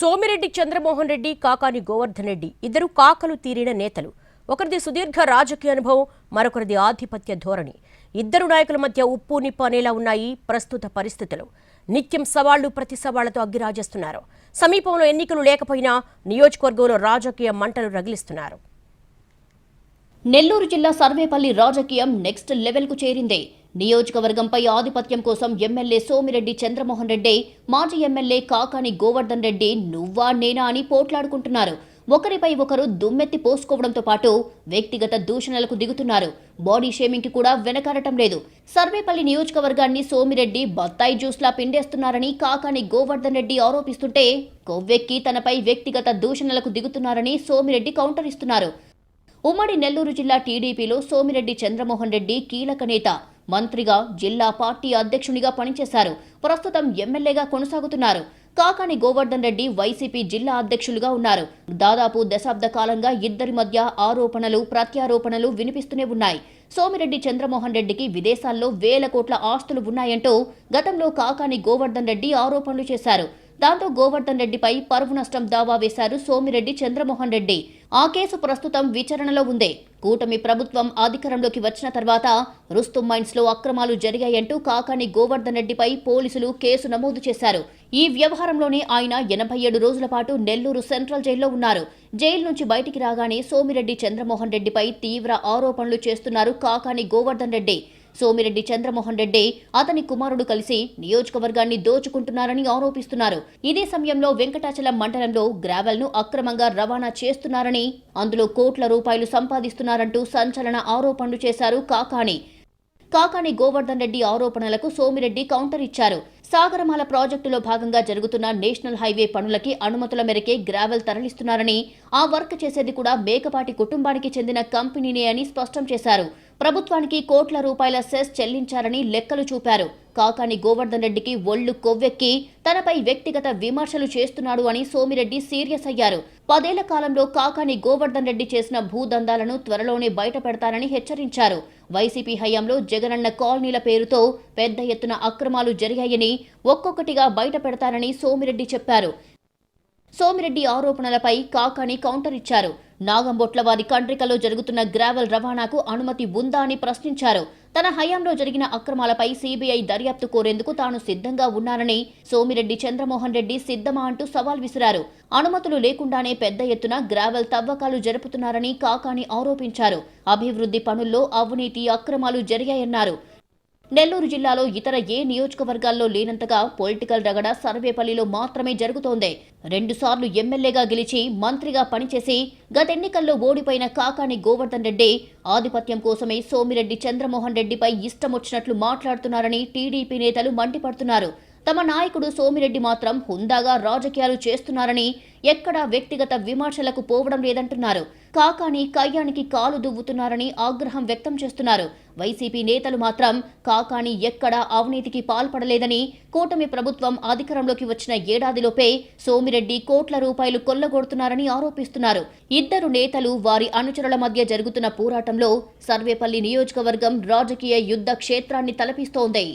సోమిరెడ్డి చంద్రమోహన్ రెడ్డి, కాకాని గోవర్ధన్ రెడ్డి ఇద్దరు కాకలు తీరిన నేతలు. ఒకరిది సుదీర్ఘ రాజకీయ అనుభవం, మరొకరిది ఆధిపత్య ధోరణి. ఇద్దరు నాయకుల మధ్య ఉప్పు నిప్పు అనేలా ఉన్నాయి ప్రస్తుత పరిస్థితులు. నిత్యం సవాళ్లు ప్రతి సవాళ్లతో అగ్గిరాజేస్తున్నారు. సమీపంలో ఎన్నికలు లేకపోయినా నియోజకవర్గంలో రాజకీయ మంటలు రగిలిస్తున్నారు. నెల్లూరు జిల్లా సర్వేపల్లి రాజకీయం నెక్స్ట్ లెవెల్కు చేరింది. నియోజకవర్గంపై ఆధిపత్యం కోసం ఎమ్మెల్యే సోమిరెడ్డి చంద్రమోహన్ రెడ్డి, మాజీ ఎమ్మెల్యే కాకాని గోవర్ధన్ రెడ్డి నువ్వా నేనా అని పోట్లాడుకుంటున్నారు. ఒకరిపై ఒకరు దుమ్మెత్తి పోసుకోవడంతో పాటు వ్యక్తిగత దూషణలకు దిగుతున్నారు. బాడీ షేమింగ్ కి కూడా వెనకాడటం లేదు. సర్వేపల్లి నియోజకవర్గాన్ని సోమిరెడ్డి బత్తాయి జ్యూస్లా పిండేస్తున్నారని కాకాని గోవర్ధన్ రెడ్డి ఆరోపిస్తుంటే, కొవ్వెక్కి తనపై వ్యక్తిగత దూషణలకు దిగుతున్నారని సోమిరెడ్డి కౌంటర్ ఇస్తున్నారు. ఉమ్మడి నెల్లూరు జిల్లా టీడీపీలో సోమిరెడ్డి చంద్రమోహన్ రెడ్డి కీలక నేత. మంత్రిగా, జిల్లా పార్టీ అధ్యక్షునిగా పనిచేశారు. ప్రస్తుతం ఎమ్మెల్యేగా కొనసాగుతున్నారు. కాకాని గోవర్ధన్ రెడ్డి వైసీపీ జిల్లా అధ్యక్షులుగా ఉన్నారు. దాదాపు దశాబ్ద కాలంగా ఇద్దరి మధ్య ఆరోపణలు, ప్రత్యారోపణలు వినిపిస్తూనే ఉన్నాయి. సోమిరెడ్డి చంద్రమోహన్ రెడ్డికి విదేశాల్లో వేల కోట్ల ఆస్తులు ఉన్నాయంటూ గతంలో కాకాని గోవర్ధన్ రెడ్డి ఆరోపణలు చేశారు. దాంతో గోవర్ధన్ రెడ్డిపై పరువు నష్టం దావా వేశారు సోమిరెడ్డి చంద్రమోహన్ రెడ్డి. ఆ కేసు ప్రస్తుతం విచారణలో ఉంది. కూటమి ప్రభుత్వం అధికారంలోకి వచ్చిన తర్వాత రుస్తుం మైన్స్ లో అక్రమాలు జరిగాయంటూ కాకాని గోవర్ధన్ రెడ్డిపై పోలీసులు కేసు నమోదు చేశారు. ఈ వ్యవహారంలోనే ఆయన 87 రోజుల పాటు నెల్లూరు సెంట్రల్ జైల్లో ఉన్నారు. జైలు నుంచి బయటికి రాగానే సోమిరెడ్డి చంద్రమోహన్ రెడ్డిపై తీవ్ర ఆరోపణలు చేస్తున్నారు కాకాని గోవర్ధన్ రెడ్డి. సోమిరెడ్డి చంద్రమోహన్ రెడ్డి, అతని కుమారుడు కలిసి నియోజకవర్గాన్ని దోచుకుంటున్నారని ఆరోపిస్తున్నారు. ఇదే సమయంలో వెంకటాచలం మండలంలో గ్రావెల్ ను అక్రమంగా రవాణా చేస్తున్నారని, అందులో కోట్ల రూపాయలు సంపాదిస్తున్నారంటూ సంచలన ఆరోపణలు చేశారు కాకాని గోవర్ధన్ రెడ్డి ఆరోపణలకు సోమిరెడ్డి కౌంటర్ ఇచ్చారు. సాగరమాల ప్రాజెక్టులో భాగంగా జరుగుతున్న నేషనల్ హైవే పనులకి అనుమతుల మేరకే గ్రావెల్ తరలిస్తున్నారని, ఆ వర్క్ చేసేది కూడా మేకపాటి కుటుంబానికి చెందిన కంపెనీనే అని స్పష్టం చేశారు. ప్రభుత్వానికి కోట్ల రూపాయల సెస్ చెల్లించారని లెక్కలు చూపారు. కాకాని గోవర్ధన్ రెడ్డికి ఒళ్లు కొవ్వెక్కి తనపై వ్యక్తిగత విమర్శలు చేస్తున్నాడు అని సోమిరెడ్డి సీరియస్ అయ్యారు. 10 ఏళ్ల కాలంలో కాకాని గోవర్ధన్ రెడ్డి చేసిన భూదందాలను త్వరలోనే బయట పెడతానని హెచ్చరించారు. వైసీపీ హయాంలో జగనన్న కాలనీల పేరుతో పెద్ద ఎత్తున అక్రమాలు జరిగాయని ఒక్కొక్కటిగా బయట పెడతానని సోమిరెడ్డి చెప్పారు. సోమిరెడ్డి ఆరోపణలపై కాకాని కౌంటర్ ఇచ్చారు. నాగంబొట్ల వారి కండ్రికలో జరుగుతున్న గ్రావెల్ రవాణాకు అనుమతి ఉందా అని ప్రశ్నించారు. తన హయాంలో జరిగిన అక్రమాలపై సీబీఐ దర్యాప్తు కోరేందుకు తాను సిద్ధంగా ఉన్నానని సోమిరెడ్డి చంద్రమోహన్ రెడ్డి సిద్ధమా అంటూ సవాల్ విసిరారు. అనుమతులు లేకుండానే పెద్ద ఎత్తున గ్రావెల్ తవ్వకాలు జరుపుతున్నారని కాకాని ఆరోపించారు. అభివృద్ధి పనుల్లో అవినీతి, అక్రమాలు జరిగాయన్నారు. నెల్లూరు జిల్లాలో ఇతర ఏ నియోజకవర్గాల్లో లేనంతగా పొలిటికల్ రగడ సర్వేపల్లిలో మాత్రమే జరుగుతోంది. 2 సార్లు ఎమ్మెల్యేగా గెలిచి మంత్రిగా పనిచేసి గతెన్నికల్లో ఓడిపోయిన కాకాని గోవర్ధన్ రెడ్డి ఆధిపత్యం కోసమే సోమిరెడ్డి చంద్రమోహన్ రెడ్డిపై ఇష్టమొచ్చినట్లు మాట్లాడుతున్నారని టీడీపీ నేతలు మండిపడుతున్నారు. తమ నాయకుడు సోమిరెడ్డి మాత్రం హుందాగా రాజకీయాలు చేస్తున్నారని, ఎక్కడా వ్యక్తిగత విమర్శలకు పోవడం లేదంటున్నారు. కాకాని కయ్యానికి కాలు దువ్వుతున్నారని ఆగ్రహం వ్యక్తం చేస్తున్నారు. వైసీపీ నేతలు మాత్రం కాకాని ఎక్కడా అవినీతికి పాల్పడలేదని, కూటమి ప్రభుత్వం అధికారంలోకి వచ్చిన ఏడాదిలోపే సోమిరెడ్డి కోట్ల రూపాయలు కొల్లగొడుతున్నారని ఆరోపిస్తున్నారు. ఇద్దరు నేతలు, వారి అనుచరుల మధ్య జరుగుతున్న పోరాటంలో సర్వేపల్లి నియోజకవర్గం రాజకీయ యుద్ధ క్షేత్రాన్ని తలపిస్తోంది.